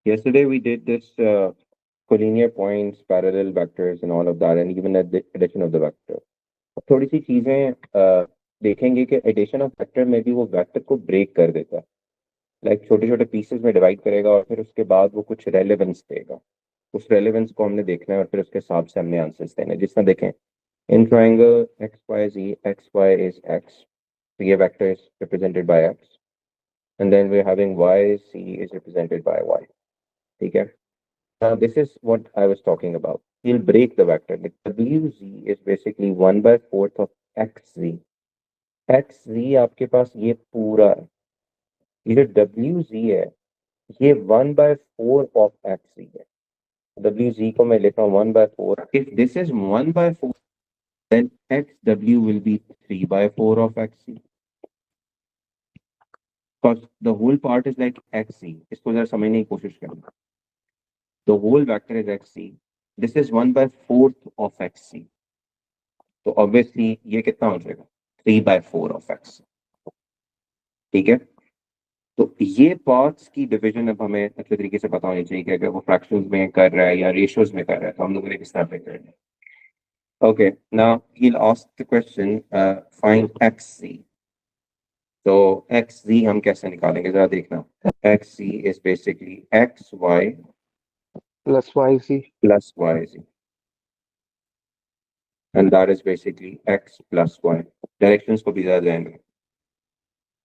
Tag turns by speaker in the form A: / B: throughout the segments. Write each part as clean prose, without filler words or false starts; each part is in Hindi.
A: Yesterday we did this collinear points, parallel vectors, and all of that, and even at the addition of the vector. अब थोड़ी सी चीजें देखेंगे कि एडिशन ऑफ वेक्टर में भी वो वेक्टर को ब्रेक कर देता है, लाइक छोटे छोटे पीसेस में डिवाइड करेगा और फिर उसके बाद वो कुछ रेलेवेंस देगा। उस रेलेवेंस को हमने देखना है और फिर उसके हिसाब से हमने आंसर्स देने हैं। जिस तरह देखें, in triangle X Y G, X Y is X, तो ये vector is represented by X, and then we are having Y C is represented by Y. ठीक है, now this is what I was talking about. He'll break the vector. The wz is basically 1 by 4th of xz. xz आपके पास ये पूरा है, ये जो wz है ये 1 by 4 of xz है। wz को मैं लिख रहा हूँ 1 by 4। If this is 1 by 4, then xw will be 3 by 4 of xz, because the whole part is like xz। इसको जरा समझने की कोशिश करना। The whole vector is xz. This is 1 by 4th of xz, तो ऑब्वियसली ये कितना हो जाएगा, 3 by 4 ऑफ एक्स। ठीक है, तो ये पार्ट्स की डिवीजन अब हमें अच्छे तरीके से पता होनी चाहिए कि अगर वो फ्रैक्शंस में कर रहा है या रेशियोज में कर रहा है तो हम लोगों ने किस तरह पे करना है। Okay, now he will ask the question find X C. तो एक्स सी हम कैसे निकालेंगे जरा देखना। X C is basically X Y
B: plus yc
A: plus Y C, and that is basically X plus Y. Directions को भी ज्यादा ध्यान रखें।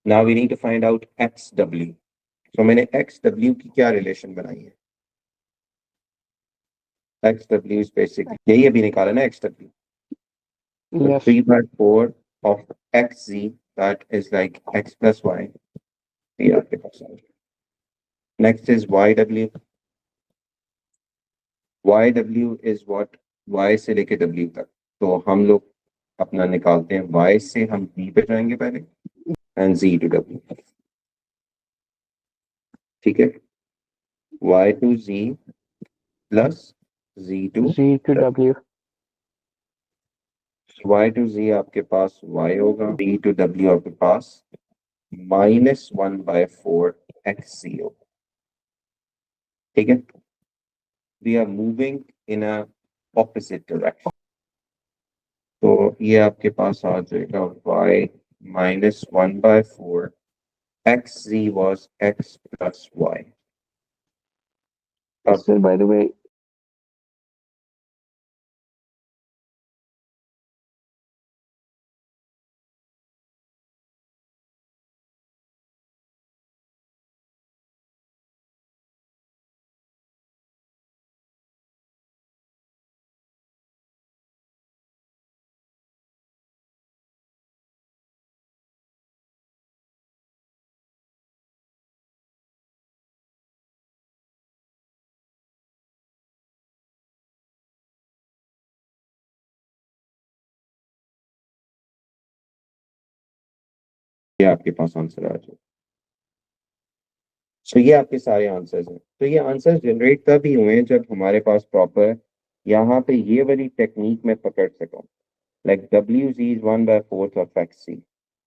A: Now we need to find out XW. So मैंने XW की क्या रिलेशन बनाई है? XW is basically यही अभी निकाला ना XW. So
B: yes
A: 3 by 4 of XZ, that is like X plus Y. ये आपके पास आ गया। Next is YW. YW is what? Y से लेके W तक। तो हम लोग अपना निकालते हैं, Y से हम B पे जाएंगे पहले, and Z to W. ठीक है, Y to Z plus Z to
B: z to w
A: y to z आपके पास y होगा, b टू w आपके पास -1/4 xc होगा। ठीक है, we are moving in a opposite direction, तो ये आपके पास आ जाएगा y -1/4 xz was x plus y। अब
B: sir by the way
A: ये आपके पास आंसर आ जाएगा। सो ये आपके सारे आंसर्स हैं। तो ये आंसर्स जनरेट तब ही हुए हैं जब हमारे पास प्रॉपर यहाँ पे ये वाली टेक्निक में पकड़ सका, like WZ is 1/4 of XC.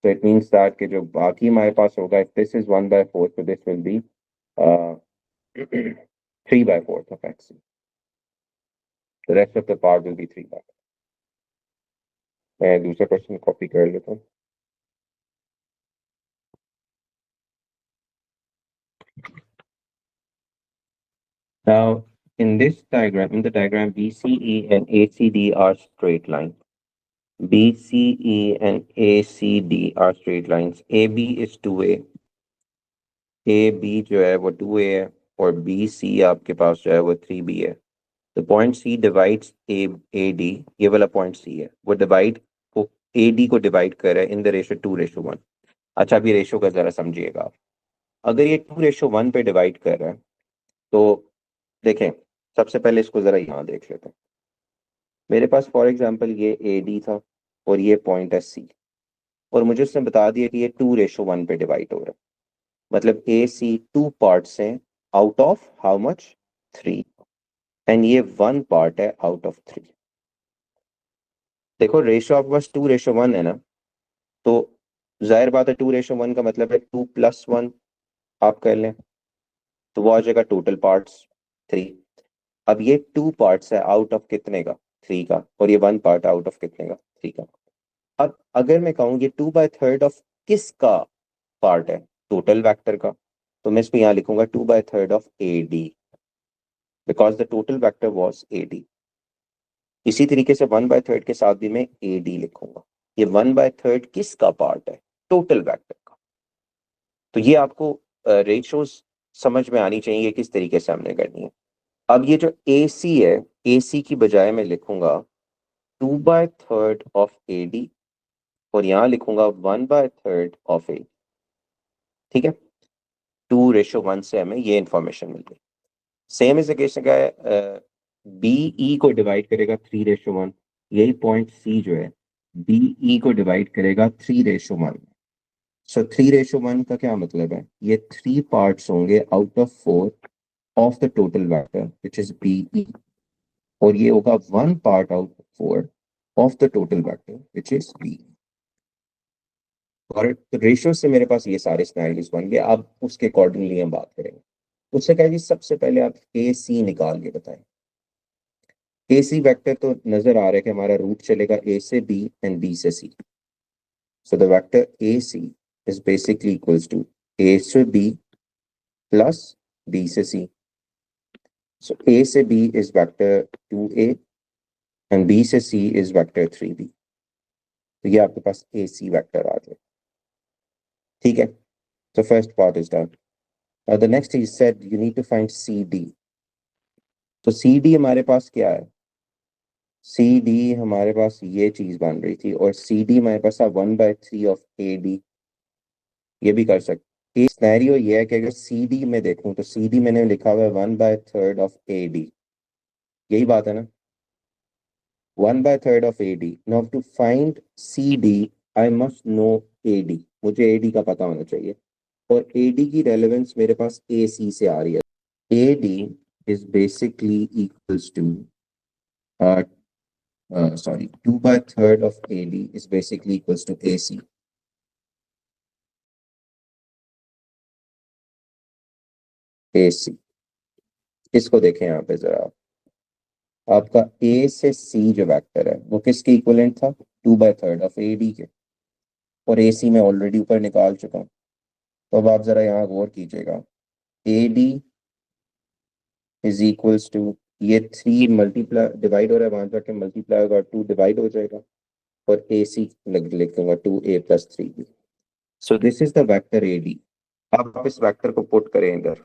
A: So it means that कि जो बाकी हमारे पास होगा, if this is 1/4, so this will be uh, 3/4 of XC. The rest of the part will be 3/4. मैं दूसरा क्वेश्चन कॉपी कर लेता हूँ। Now, in this diagram, in the diagram, BCE and ACD are straight lines. BCE and ACD are straight lines. AB is 2A. AB जो है वो 2A है और BC आपके पास जो है वो 3B है। तो पॉइंट C डिवाइड्स AD, ये वाला पॉइंट C है, वो डिवाइड को AD को डिवाइड कर रहा है इन द रेशियो 2:1। अच्छा, अभी रेशियो का जरा समझिएगा आप। अगर ये 2:1 पे डिवाइड कर रहा है तो देखें, सबसे पहले इसको जरा यहाँ देख लेते हैं। मेरे पास फॉर एग्जांपल ये AD था और ये पॉइंट है C, और मुझे उसने बता दिया कि ये 2:1 पे डिवाइड हो रहा है, मतलब AC 2 पार्ट्स हैं out of how much, 3, and ये 1 पार्ट है आउट ऑफ 3। देखो रेशियो आपके पास 2:1 है ना, तो जाहिर बात है 2:1 का मतलब है 2 + 1 आप कर लें, तो वो आ जाएगा टोटल पार्ट्स 3। अब ये 2 पार्ट्स है आउट ऑफ कितने का, 3 का, और ये 1 पार्ट आउट ऑफ कितने का, 3 का। अब अगर मैं कहूँ ये 2/3 ऑफ किसका पार्ट है, टोटल वेक्टर का, तो मैं इसको यहाँ लिखूंगा 2/3 of A D, because the total vector was A D. इसी तरीके से 1/3 के साथ भी मैं ए डी लिखूंगा। ये 1/3 किसका पार्ट है, टोटल वेक्टर का। तो ये आपको रेशियोज समझ में आनी चाहिए किस तरीके से हमने करनी है। अब ये जो ए सी है, ए सी की बजाय मैं लिखूंगा 2/3 ऑफ ए डी, और यहां लिखूंगा 1/3 ऑफ ए। ठीक है, 2:1 से हमें ये इंफॉर्मेशन मिल गई। सेम इस केस में क्या है, बी ई को डिवाइड करेगा 3:1, यही पॉइंट सी जो है बी ई को डिवाइड करेगा 3:1। सो 3:1 का क्या मतलब है, ये 3 पार्ट्स होंगे out of 4 of the total vector which is B E, और ये होगा 1 part out of 4 of the total vector which is B. और तो रेशियो से मेरे पास ये सारे स्नैरियोस बन गए। अब उसके अकॉर्डिंगली हम बात करेंगे। उससे कहा जी सबसे पहले आप ए सी निकाल के बताएं। ए सी वेक्टर तो नजर आ रहा है कि हमारा रूट चलेगा ए से बी एंड बी से C. So the vector A C is basically equals to A से बी प्लस बी से सी। सो ए से B is vector 2a and B से सी इज वेक्टर 3b। तो ये आपके पास ए सी वेक्टर आ जाए। ठीक है, so first part is done. The next he said you need to find CD. तो CD हमारे पास क्या है, CD हमारे पास ये चीज बन रही थी, और CD हमारे पास था 1/3 ऑफ AD। ये भी कर सकते। एक सिनेरियो ये है कि अगर CD में देखूं तो CD मैंने लिखा हुआ है 1/3 ऑफ AD, यही बात है ना, 1/3 of AD। Now to find CD I must know AD, मुझे AD का पता होना चाहिए, और AD की रेलेवेंस मेरे पास AC से आ रही है। AD is basically equals to uh, 2/3 of AD is basically equals to AC. AC इसको देखें यहाँ पे जरा, आपका A से C जो वेक्टर है वो किसके इक्वलेंट था, 2/3 ऑफ AD के, और AC में ऑलरेडी ऊपर निकाल चुका हूँ। तो अब आप जरा यहाँ गौर कीजिएगा, AD इज इक्वल्स टू, ये 3 मल्टीप्लाई डिवाइड हो रहा है, वहां जाके मल्टीप्लाई होगा, 2 डिवाइड हो जाएगा, और AC लिख दूंगा 2a + 3b। So this is the vector AD। अब आप इस वेक्टर को पुट करें इधर,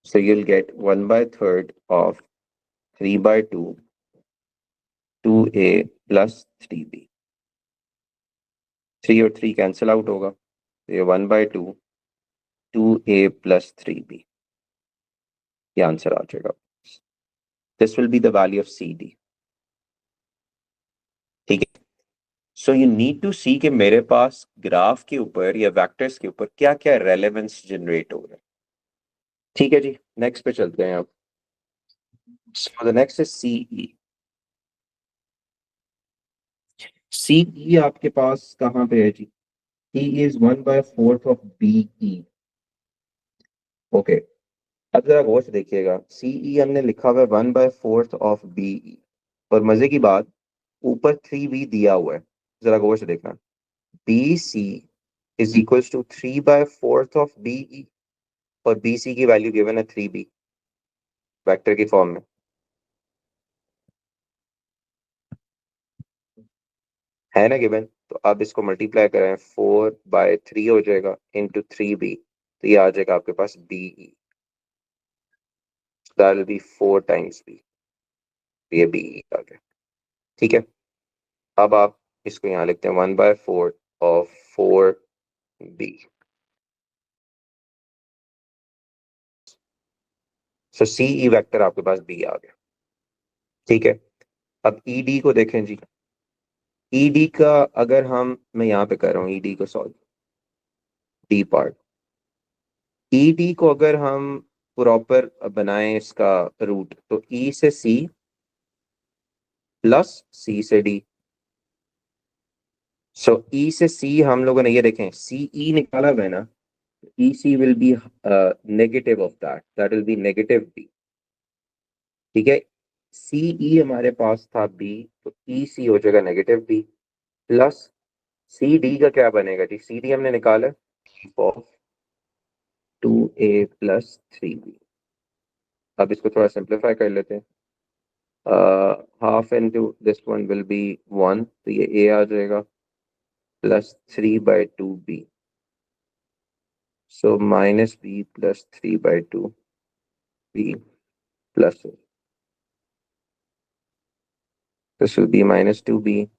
A: so you'll get 1/3 of 3/2 2a plus 3b। 3 और 3 कैंसिल आउट होगा, तो ये 1/2 2a plus 3b, ये आंसर आ जाएगा। This will be the value of CD। ठीक है, सो यू नीड टू सी कि मेरे पास ग्राफ के ऊपर या वेक्टर्स के ऊपर क्या क्या रेलेवेंस जनरेट हो रहा है। ठीक है जी, नेक्स्ट पे चलते हैं अब। So the next is CE। CE आपके पास कहाँ पे है जी, E is 1/4 of BE। Okay, अब जरा गौर से देखिएगा, CE हमने लिखा हुआ है 1/4 ऑफ BE, और मजे की बात ऊपर 3B दिया हुआ है। जरा गौर से देखना, BC is equals to 3/4 of BE, और BC की वैल्यू गिवन है 3B वेक्टर की फॉर्म में, है ना गिवन। तो अब इसको मल्टीप्लाई करें, 4/3 हो जाएगा इंटू 3B, तो ये आ जाएगा आपके पास BE, that will B 4 times B, ये BE आ गया। ठीक है, अब आप इसको यहाँ लिखते हैं 1/4 of 4B। So CE vector आपके पास B आ गया। ठीक है, अब ED को देखें जी। ED का अगर मैं यहाँ पे कर रहा हूँ ED को सॉल्व, D पार्ट, ED को अगर हम प्रॉपर बनाएं इसका रूट, तो E से C प्लस C से D। सो E से C हम लोगों ने ये देखें CE निकाला हुआ है ना, EC will be negative of that. That will be negative B. ठीक है, CE हमारे पास था B, तो EC हो जाएगा नेगेटिव B प्लस CD का क्या बनेगा जी? CD हमने निकाला ऑफ 2A प्लस 3B। अब इसको थोड़ा सिंप्लीफाई कर लेते हैं। Half into this one will be 1, तो ये A आ जाएगा plus 3/2B, so minus B plus 3/2B plus A. This will be minus 2B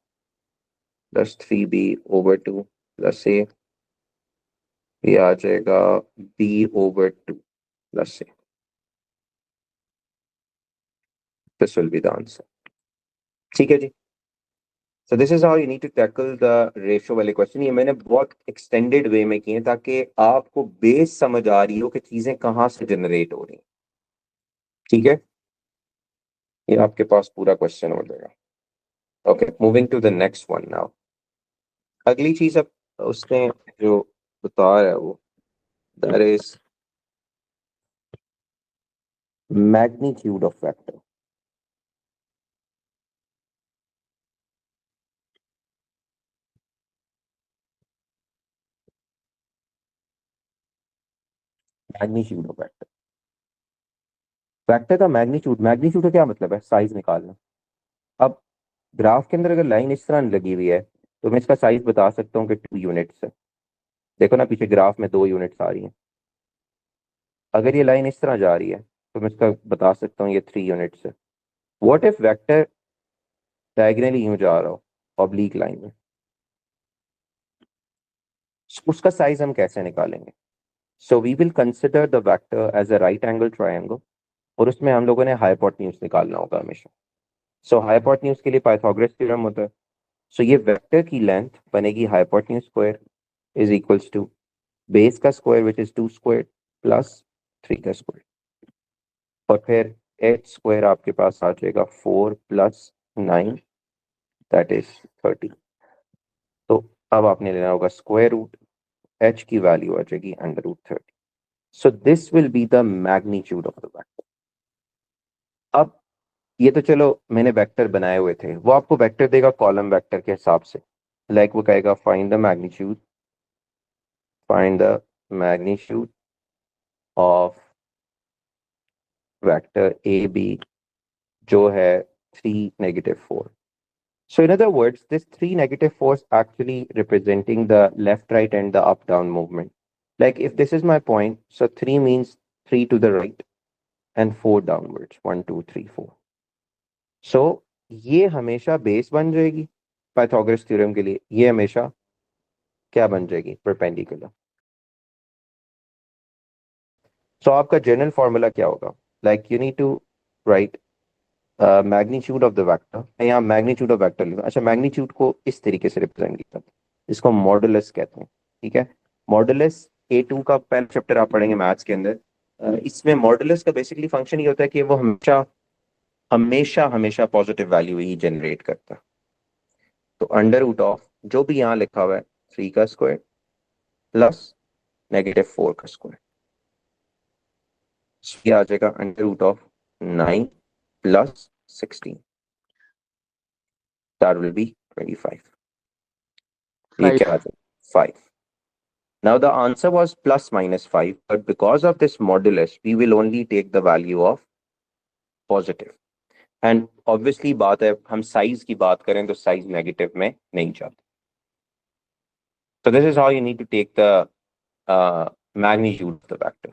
A: plus 3B over 2 plus A. ये आ जाएगा B over 2 plus A. This will be the answer. ठीक है जी। So this is how you need to tackle the ratio वाले क्वेश्चन। ये मैंने बहुत एक्सटेंडेड वे में किए ताकि आपको बेस समझ आ रही हो कि चीजें कहाँ से जनरेट हो रही हैं। ठीक है, ये आपके पास पूरा क्वेश्चन हो जाएगा। Okay, moving to the next one now. अगली चीज अब उसने जो बता रहा है वो that is magnitude of vector. Magnitude of vector. Vector का मैग्नीट्यूड का क्या मतलब है? साइज निकालना। अब ग्राफ के अंदर अगर लाइन इस तरह लगी हुई है तो मैं इसका साइज बता सकता हूँ कि 2 यूनिट्स है। देखो ना, पीछे ग्राफ में 2 यूनिट्स आ रही हैं। अगर ये लाइन इस तरह जा रही है तो मैं इसका बता सकता हूँ ये 3 यूनिट्स है। व्हाट इफ वेक्टर डायगोनली यूं जा रहा हो ऑब्लिक लाइन में, उसका साइज हम कैसे निकालेंगे? So we will consider the vector as a right angle triangle, और उसमें हम लोगों ने हाइपोटेन्यूज निकालना होगा हमेशा। सो हाइपोटेन्यूज के लिए पाइथागोरस थ्योरम होता है। सो ये वेक्टर की लेंथ बनेगी hypotenuse square is equals to base का square which is 2 square plus 3 का स्क्वायर, और फिर एच स्क्वायर आपके पास आ जाएगा 4 प्लस 9 दैट इज 30। तो अब आपने लेना होगा स्क्वायर रूट, एच की वैल्यू आ जाएगी √30। So this will be the magnitude of the vector. अब ये तो चलो मैंने वेक्टर बनाए हुए थे, वो आपको वेक्टर देगा कॉलम वेक्टर के हिसाब से। लाइक वो कहेगा find the magnitude of vector A B जो है 3 -4। So in other words, this 3 -4 is actually representing the left, right, and the up, down movement. Like if this is my point, so 3 means 3 to the right and 4 downwards. 1, 2, 3, 4. So ये हमेशा बेस बन जाएगी पाइथागोरस थ्योरम के लिए। ये हमेशा क्या बन जाएगी? परपेंडिकुलर। सो आपका जनरल फॉर्मूला क्या होगा? Like you need to write magnitude of the vector. मैं यहाँ मैग्नीट्यूड ऑफ वेक्टर लूँगा। अच्छा, मैग्नीट्यूड को इस तरीके से रिप्रेजेंट किया, इसको मॉडुलस कहते हैं। ठीक है, मॉडुलस A2 का पहला चैप्टर आप पढ़ेंगे मैथ्स के अंदर। इसमें मॉडुलस का बेसिकली फंक्शन ये होता है कि वो हमेशा हमेशा हमेशा पॉजिटिव वैल्यू ही जनरेट करता है। तो अंडर रूट ऑफ जो भी यहाँ लिखा हुआ है 3 का स्क्वायर प्लस -4 का स्क्वायर, ये आ जाएगा under root of 9 plus 16, that will be 25। ये
B: 5.
A: क्या आ जाएगा? 5। Now the answer was plus minus 5, but because of this modulus, we will only take the value of positive. And obviously बात है, हम साइज की बात करें तो साइज नेगेटिव में नहीं जाता। So this is how you need to take the magnitude of the vector.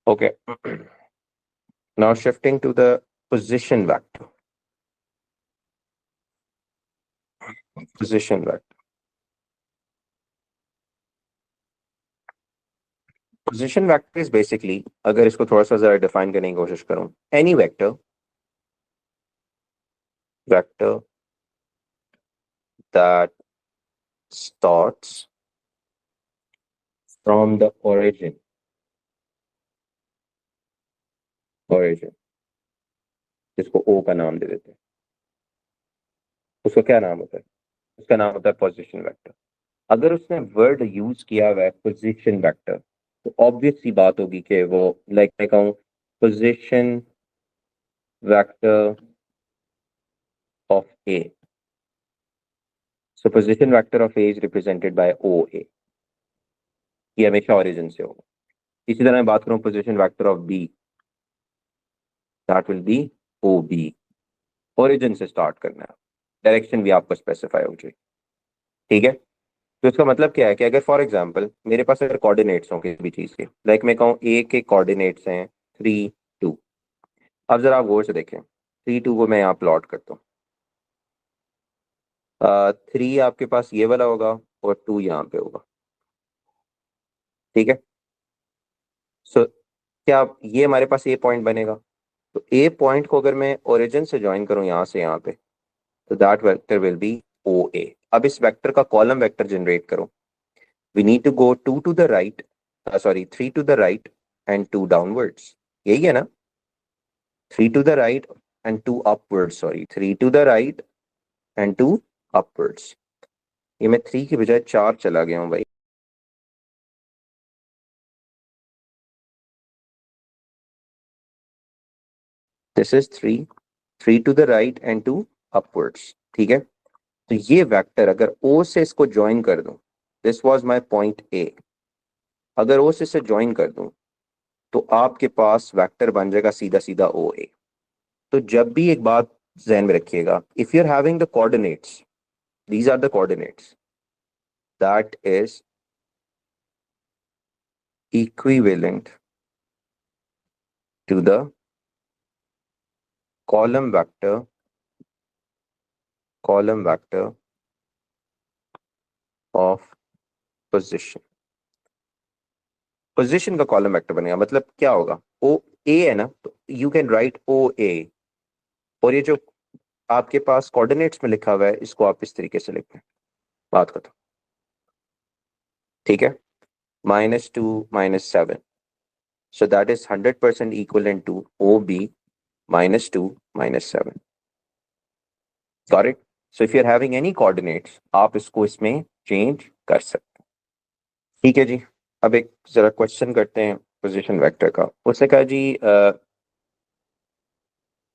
A: Okay. Now shifting to the position vector. Position vector. Position vector is basically, अगर इसको थोड़ा सा जरा डिफाइन करने की कोशिश करूं, any vector that starts from the origin जिसको O का नाम दे देते हैं, उसका क्या नाम होता है? उसका नाम होता है पोजीशन वेक्टर। अगर उसने वर्ड यूज किया हुआ है पोजीशन वेक्टर, तो ऑब्वियस सी बात होगी कि वो लाइक मैं कहूँ position vector of A, so position vector of A is represented by O A, ये हमेशा ओरिजिन से होगा। इसी तरह मैं बात करूं position vector of B, that will be O B, origin से स्टार्ट करना है, डायरेक्शन भी आपको स्पेसिफाई हो जाए। ठीक है, तो इसका मतलब क्या है कि अगर फॉर एग्जांपल मेरे पास अगर कोऑर्डिनेट्स हों किसी भी चीज के, लाइक मैं कहूँ ए के कोऑर्डिनेट्स हैं 3 2, अब जरा आप गौर से देखें 3 2 को मैं यहाँ प्लॉट करता हूँ। 3 आपके पास ये वाला होगा और 2 यहाँ पे होगा। ठीक है, सो क्या ये हमारे पास ए पॉइंट बनेगा? तो ए पॉइंट को अगर मैं ओरिजिन से ज्वाइन करूँ यहाँ से यहाँ पे, तो that vector will be O A. अब इस वेक्टर का कॉलम वेक्टर जनरेट करो। We need to go 2 to the right, sorry 3 to the right and 2 downwards, यही है ना? 3 to the right and 2 upwards, sorry 3 to the right and 2 upwards. ये मैं 3 की बजाय 4 चला गया हूँ भाई। This is 3 to the right and 2 upwards. ठीक है, तो ये वेक्टर अगर ओ से इसको ज्वाइन कर दूं, this was my point A, अगर ओ से इसे ज्वाइन कर दूं तो आपके पास वेक्टर बन जाएगा सीधा सीधा ओ ए। तो जब भी एक बात ध्यान में रखिएगा, if you are having the coordinates, these are the coordinates that is equivalent to the column vector of position। Position का कॉलम वेक्टर बनेगा, मतलब क्या होगा, ओ ए है ना, तो यू कैन राइट ओ ए, और ये जो आपके पास कोऑर्डिनेट्स में लिखा हुआ है इसको आप इस तरीके से लिखते हैं, बात खत्म। ठीक है, -2 -7, so that is 100% equivalent to OB -2 -7। Got it? So if you're having any coordinates, आप इसको इसमें चेंज कर सकते हैं। ठीक है जी, अब एक जरा क्वेश्चन करते हैं पोजीशन वेक्टर का। उसने कहा जी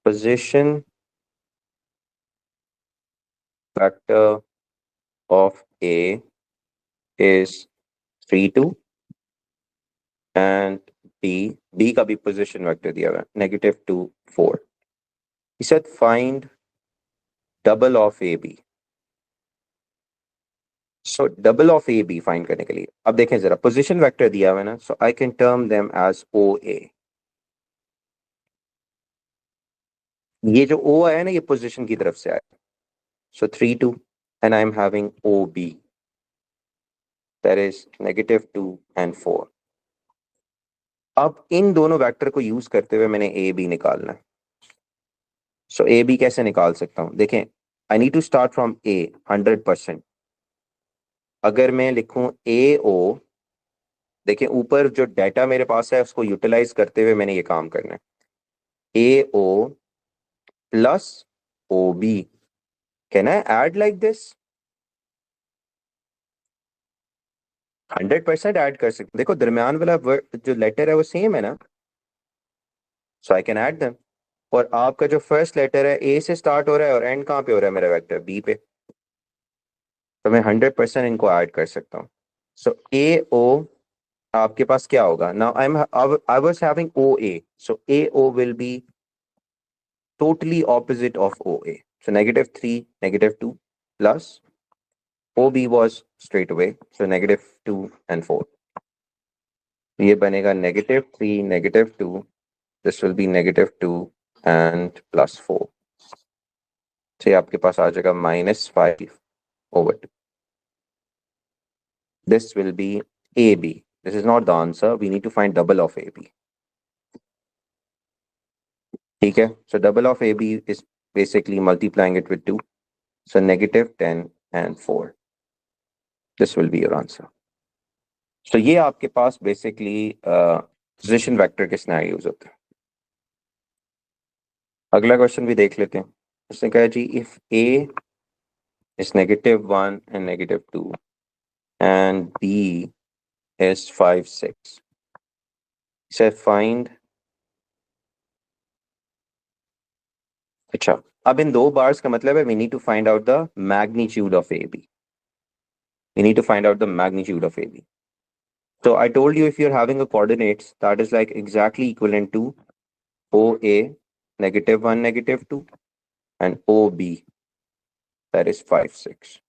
A: position vector of A is 3 2 and B का भी पोजीशन वेक्टर दिया हुआ है -2 4। He said find double of AB। So double of A B find करने के लिए अब देखें जरा, पोजीशन वेक्टर दिया हुआ है ना, so I can term them as O A. ये जो ओ आया ना, ये पोजीशन की तरफ से आया, so 3 2 and I am having O B, that is -2 and 4। अब इन दोनों वेक्टर को यूज करते हुए मैंने ए बी निकालना है। सो ए बी कैसे निकाल सकता हूं, देखें I need to start from A 100%। अगर मैं लिखूं ए ओ, देखें ऊपर जो डाटा मेरे पास है उसको यूटिलाइज करते हुए मैंने ये काम करना है, A O plus O B. Can I add like this? 100% add कर सकते, देखो दरमियान वाला जो लेटर है वो सेम है ना, so I can add them. और आपका जो फर्स्ट लेटर है ए से स्टार्ट हो रहा है और एंड कहाँ पे हो रहा है मेरा वेक्टर बी पे, तो मैं 100% इनको ऐड कर सकता हूँ। सो ए ओ आपके पास क्या होगा now, I was having O A, so A O will be totally opposite of OA. So -3, -2 plus OB was straight away, so -2 and 4. ये बनेगा -3 -2, this will be -2 and +4, so आपके पास आ जाएगा -5/2। This will be AB। This is not the answer, we need to find double of AB। ठीक है, so double of AB is basically multiplying it with 2, so -10 and 4। This will be your answer। So ये आपके पास बेसिकली पोजीशन वेक्टर के सिनेरियोज होते हैं। अगला क्वेश्चन भी देख लेते हैं। उसने कहा जी if A is -1 and -2 and B is 5, 6. Say find. अच्छा, अब इन दो बार्स का मतलब है we need to find out the magnitude of AB. We need to find out the magnitude of AB. So I told you if you're having a coordinates that is like exactly equivalent to OA -1, -2 and OB that is 5, 6.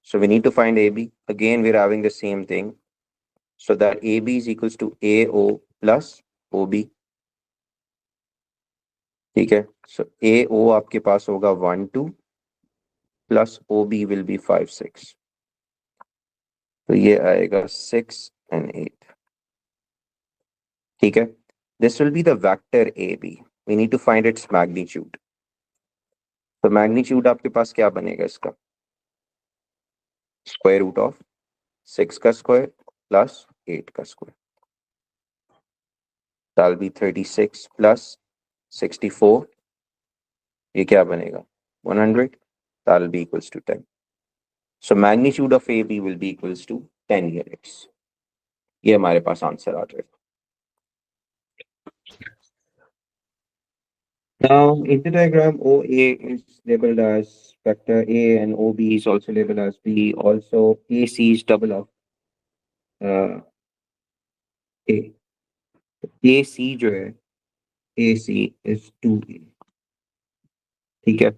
A: So we need to find AB. Again, we're having the same thing. So that AB is equals to AO plus OB. ठीक है. So AO आपके पास होगा 1, 2 plus OB will be 5, 6. तो ये आएगा 6 and 8. ठीक है. This will be the vector AB. We need to find its magnitude. तो magnitude आपके पास क्या बनेगा इसका? Square root of 6 का square plus 8 का square. That'll be 36 plus 64. ये क्या बनेगा? 100. That'll be equals to 10. So magnitude of AB will be equals to 10 units. ये हमारे पास आंसर आ जाएगा. Now, in the diagram, OA is labeled as vector A and OB is also labeled as B. Also, AC is double of A. AC जो है, AC is 2A. ठीक है.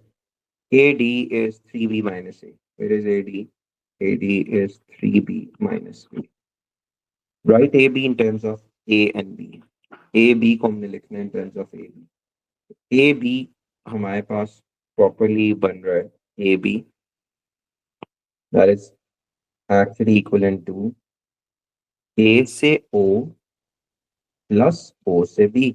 A: AD is 3B minus A. Where is AD? AD is 3B minus B. Write AB in terms of A and B. AB को हमने लिखना है in terms of AB. AB हमारे पास properly बन रहा है AB. That is actually equivalent to A से O plus O से B.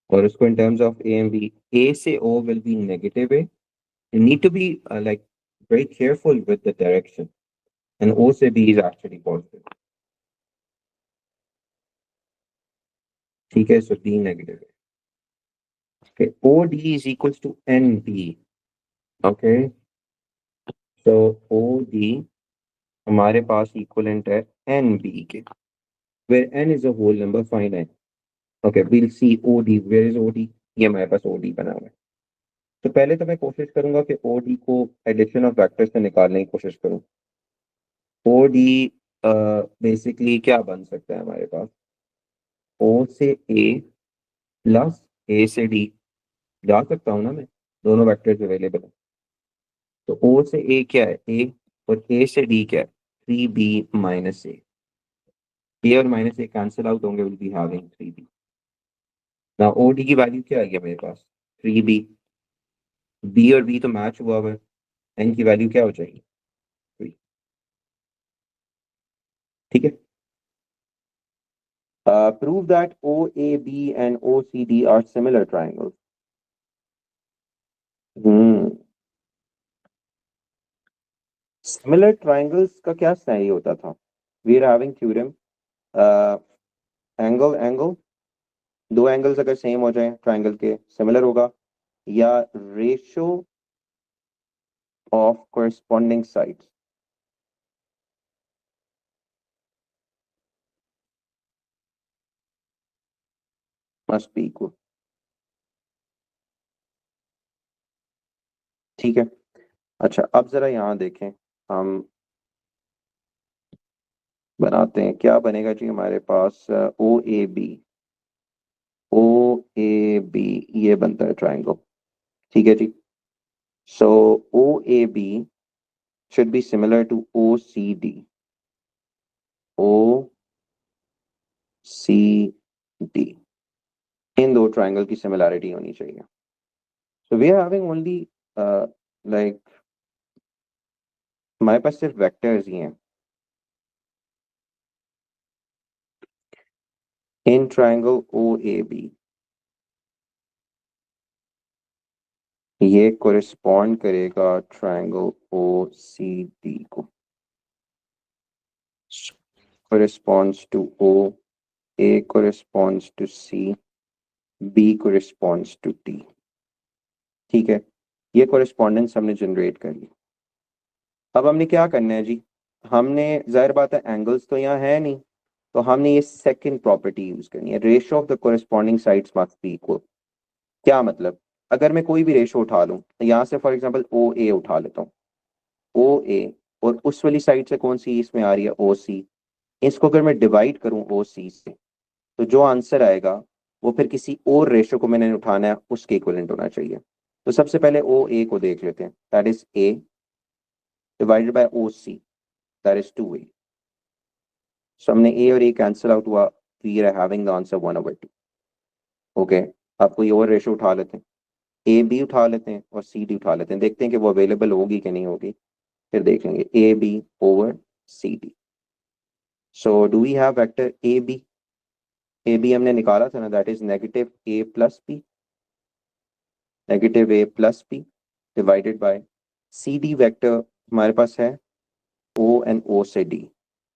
A: और उसको in terms of A and B, A से O will be negative A. You need to be like very careful with the direction. And O से B is actually positive. ठीक है, so B negative A. Okay, OD is equals to NB. Okay, so OD हमारे पास equivalent है NB के, where N is a whole number, find N. Okay, we'll see OD. Where is OD? ये हमारे पास OD बना हुआ है. तो पहले तो मैं कोशिश करूंगा कि OD को एडिशन ऑफ वेक्टर से निकालने की कोशिश करूं. OD बेसिकली क्या बन सकता है हमारे पास? O से A प्लस A से D. जा सकता हूं ना मैं, दोनों वेक्टर्स अवेलेबल है. तो O से A क्या है? A. और A से D क्या है? 3B minus A. A और माइनस A कैंसिल आउट होंगे, will be having 3B. Now OD की वैल्यू क्या आ गया मेरे पास? 3B. B और B तो मैच हुआ है. N की वैल्यू क्या हो जाएगी? 3. ठीक है. Prove that OAB and OCD are similar triangles. Similar triangles का क्या सही होता था? We are having theorem. Angle, angle. दो एंगल्स अगर सेम हो जाए ट्राइंगल के, सिमिलर होगा. या ratio of corresponding sides. Must be equal. ठीक है. अच्छा, अब जरा यहाँ देखें. हम बनाते हैं. क्या बनेगा जी हमारे पास? OAB. OAB ये बनता है ट्राइंगल. ठीक है जी. So OAB should be similar to OCD. OCD. इन दो ट्राइंगल की सिमिलैरिटी होनी चाहिए. So we are having only like हमारे पास सिर्फ वेक्टर्स ही हैं. इन ट्राइंगल OAB ये कोरिस्पॉन्ड करेगा ट्राइंगल OCD को. corresponds to O, A corresponds to C, B corresponds to D. ठीक है. ये correspondence हमने जनरेट कर ली. अब हमने क्या करना है जी, हमने जाहिर बात है एंगल्स तो यहाँ है नहीं, तो हमने ये सेकंड प्रॉपर्टी यूज करनी है, ratio of the corresponding sides must be equal. क्या मतलब, अगर मैं कोई भी रेशियो उठा लूं, यहाँ से फॉर एग्जांपल ओ ए उठा लेता हूँ, ओ ए, और उस वाली साइड से कौन सी इसमें आ रही है, ओ सी, इसको अगर मैं डिवाइड करूं ओ सी से, तो जो आंसर आएगा वो फिर किसी और रेशियो को मैंने उठाना है, उसके इक्विवेलेंट होना चाहिए। तो सबसे पहले ओ ए को देख लेते हैं, that is A divided by O C, that is 2a। So हमने ए और ए कैंसिल आउट हुआ, we are having the answer 1/2। Okay, अब कोई और रेशियो उठा लेते हैं, ए बी उठा लेते हैं और सी डी उठा लेते हैं, देखते हैं कि वो अवेलेबल होगी कि नहीं होगी, फिर देख लेंगे A B over C D. So do we have vector A B हमने निकाला था ना, that is negative A plus B, negative A plus B divided by C D vector हमारे पास है ओ एंड ओ से डी।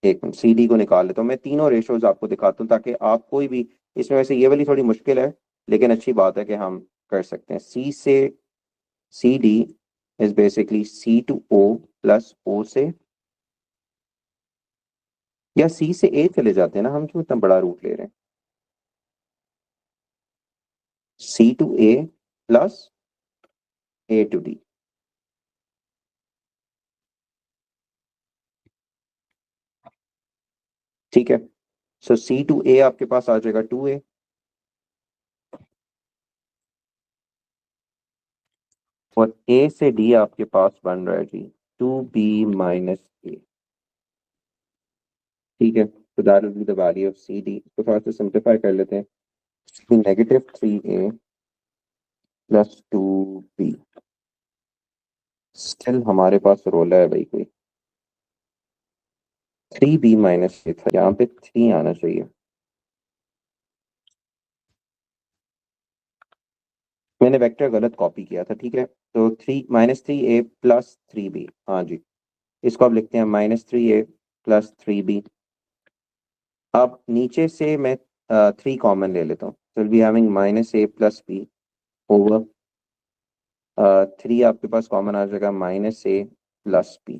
A: एक मिनट, सी डी को निकाल लेता हूँ, मैं तीनों रेशोज आपको दिखाता हूँ ताकि आप कोई भी, इसमें वैसे ये वाली थोड़ी मुश्किल है लेकिन अच्छी बात है कि हम कर सकते हैं। सी से C D is basically C to O plus O से, या सी से ए चले जाते हैं ना, हम क्यों इतना बड़ा रूट ले रहे हैं, C to A plus A to D. ठीक है, सो सी टू ए आपके पास आ जाएगा 2a, और ए से डी आपके पास बन रहा है जी 2b माइनस ए। ठीक है, तो that will be the value of C D. इसको थोड़ा सा सिंप्लीफाई कर लेते हैं, -3a प्लस 2b। स्टिल हमारे पास रोला है भाई कोई, 3b माइनस ए था, यहाँ पे 3 आना चाहिए। मैंने वेक्टर गलत कॉपी किया था, ठीक है, तो 3 -3a प्लस 3b, हाँ जी, इसको अब लिखते हैं -3a प्लस 3b। अब नीचे से मैं 3 कॉमन ले लेता हूँ, तो will be having -a plus b over 3 आपके पास कॉमन आ जाएगा -a प्लस b।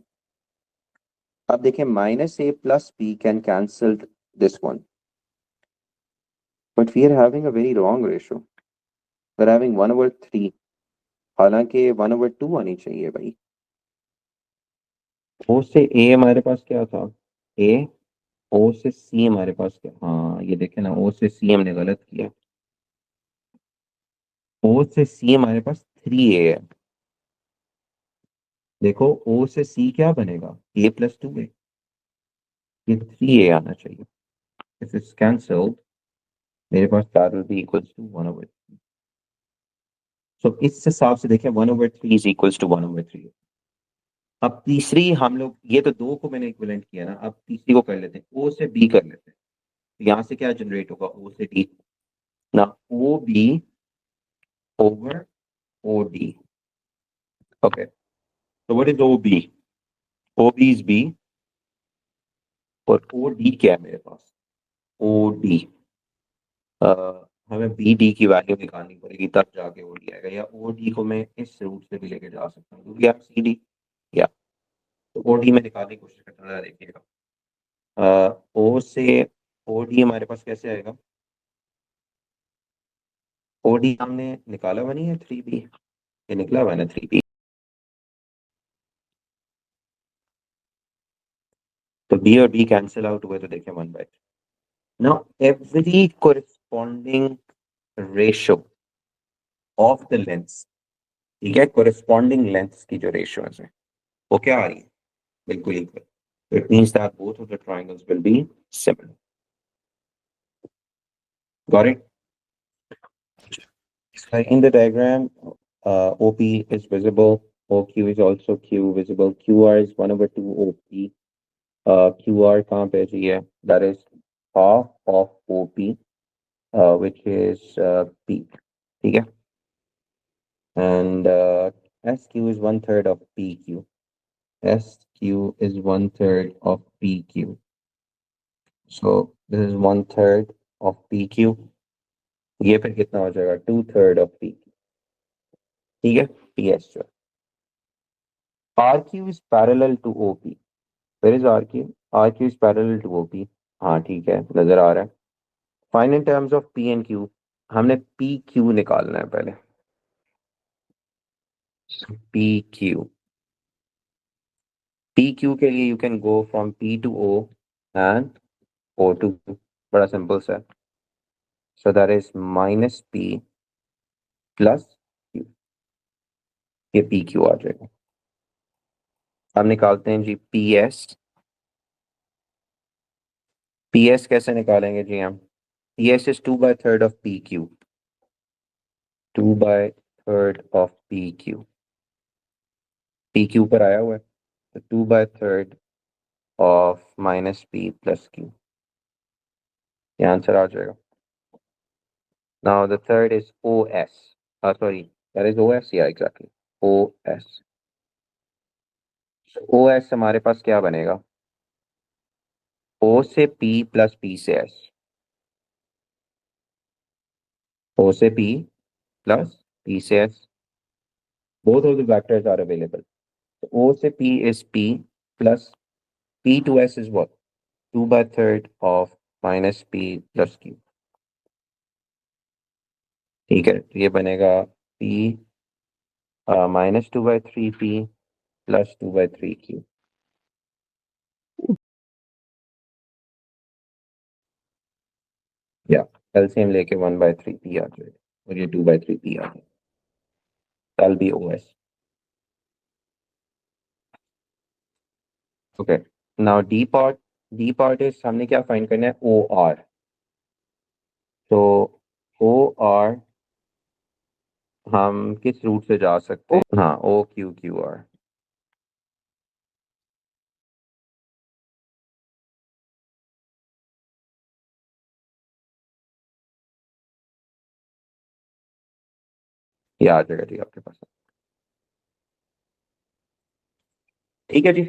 A: अब देखें -a plus b can cancel this one, but we are having a very wrong ratio, we are having 1/3, हालांकि 1/2 आनी चाहिए भाई। ओ से ए हमारे पास क्या था, ए, ओ से सी हमारे पास क्या, हाँ ये देखे ना, ओ से सी हमने गलत किया, ओ से सी हमारे पास 3a है। देखो ओ से सी क्या बनेगा, a प्लस 2a, ये 3a आना चाहिए। इफ इट्स कैंसल्ड, मेरे पास that will be equals to 1/3। So इस हिसाब से देखें 1/3 इज इक्वल्स टू 1/3। अब तीसरी हम लोग, ये तो दो को मैंने इक्विवेलेंट किया ना, अब तीसरी को कर लेते हैं, ओ से बी कर लेते हैं। तो यहाँ से क्या जनरेट होगा, ओ से डी ना, O B over O D. Okay, तो what is O B, O B is B, और ओ डी क्या है मेरे पास, ओ डी, हमें बी डी की वैल्यू निकालनी पड़ेगी तब जाके ओ डी आएगा, या ओ डी को मैं इस रूट से भी लेके जा सकता हूँ क्योंकि आप सी डी, या तो ओ डी में निकालने की कोशिश करता हूँ, देखिएगा ओ से ओ डी हमारे पास कैसे आएगा, ओ डी हमने निकाला हुआ नहीं है 3b, ये निकला हुआ है ना 3b, तो b और b कैंसिल आउट हुए तो देखें 1/3। Now every corresponding ratio of the lengths, ठीक है, कोरिस्पॉन्डिंग लेंथ्स की जो रेशियोज है वो क्या आ रही है, बिल्कुल इक्वल, तो it means that both of the triangles will be similar. Got it? In the diagram, OP is visible, OQ is also Q visible, QR is 1/2 OP, QR कहाँ पे जी है, that is half of OP, which is P, ठीक है, and SQ is 1/3 of PQ, SQ is 1/3 of PQ, so this is 1/3 of PQ, ये फिर कितना हो जाएगा, 2/3 of PQ, ठीक है, PS जो RQ is parallel to OP. Where is RQ? RQ is parallel to OP. हाँ ठीक है, नजर आ रहा है. Find in terms of P and Q. हमने PQ निकालना है पहले. PQ. PQ के लिए you can go from P to O and O to Q. बड़ा सिंपल सा. So that is minus P plus Q. ये PQ आ जाएगा. अब निकालते हैं जी PS. PS कैसे निकालेंगे जी हम? PS is 2/3 of PQ. 2/3 of PQ. PQ पर आया हुआ है तो 2/3 of minus P plus Q. ये आंसर आ जाएगा. Now the third is OS. Sorry, that is OS. Yeah, exactly. OS. So OS हमारे पास क्या बनेगा? O से P plus P से S. O से P plus P से S. Both of the vectors are available. So O से P is P plus P to S is what? 2/3 of minus P plus Q. ठीक है, तो ये बनेगा P minus 2/3 P plus 2/3 Q. या एलसीएम लेके 1/3 P आ जाएगा और ये 2/3 P आ जाएगा. That'll be OS. Okay. Now D part. D part is हमने क्या फाइंड करना है? OR. तो OR हम किस रूट से जा सकते हैं? हाँ, OQQR. ये आ जाएगा जी आपके पास. ठीक है जी.